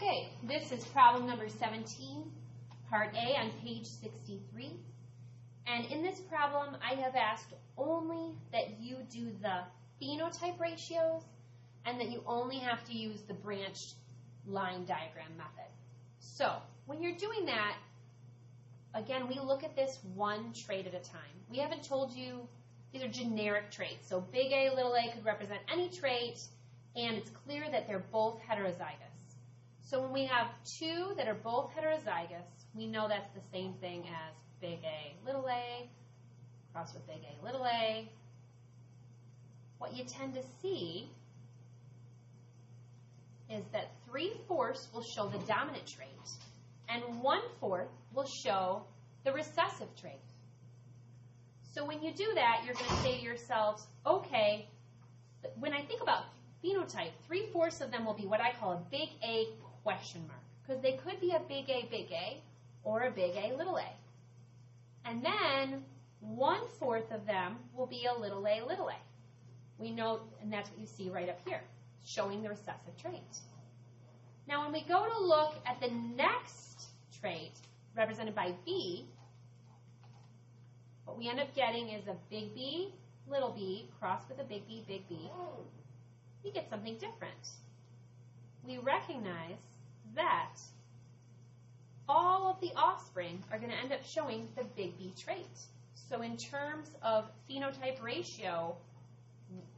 Okay, this is problem number 17, part A on page 63. And in this problem, I have asked only that you do the phenotype ratios and that you only have to use the branched line diagram method. So, when you're doing that, again, we look at this one trait at a time. We haven't told you these are generic traits. So big A, little a could represent any trait, and it's clear that they're both heterozygous. So when we have two that are both heterozygous, we know that's the same thing as big A, little a, crossed with big A, little a. What you tend to see is that 3/4 will show the dominant trait, and 1/4 will show the recessive trait. So when you do that, you're going to say to yourselves, okay, when I think about phenotype, 3/4 of them will be what I call a big A question mark, because they could be a big A, or a big A, little a. And then 1/4 of them will be a little a, little a. We know, and that's what you see right up here, showing the recessive trait. Now when we go to look at the next trait, represented by B, what we end up getting is a big B, little b, crossed with a big B, big B. We get something different. We recognize that all of the offspring are going to end up showing the big B trait. So in terms of phenotype ratio,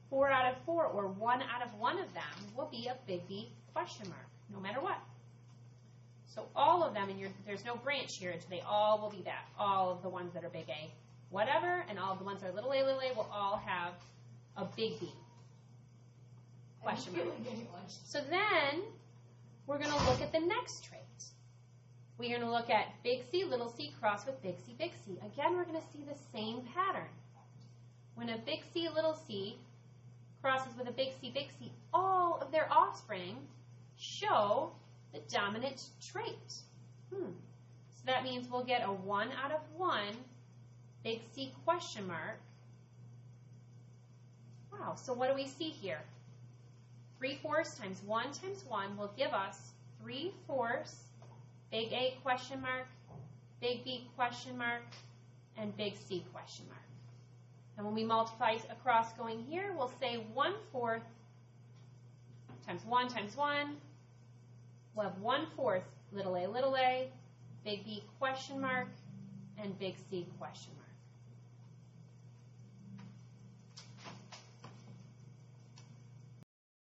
4 out of 4 or 1 out of 1 of them will be a big B question mark, no matter what. So all of them, and there's no branch here, they all will be that. All of the ones that are big A, whatever, and all of the ones that are little a, will all have a big B question mark. So then we're going to look at the next trait. We're going to look at big C, little c, crossed with big C, big C. Again, we're going to see the same pattern. When a big C, little c crosses with a big C, all of their offspring show the dominant trait. So that means we'll get a 1 out of 1 big C question mark. Wow, so what do we see here? 3/4 times 1 will give us 3/4 big A question mark, big B question mark, and big C question mark. And when we multiply across going here, we'll say 1/4 times 1, we'll have 1/4 little a, big B question mark, and big C question mark.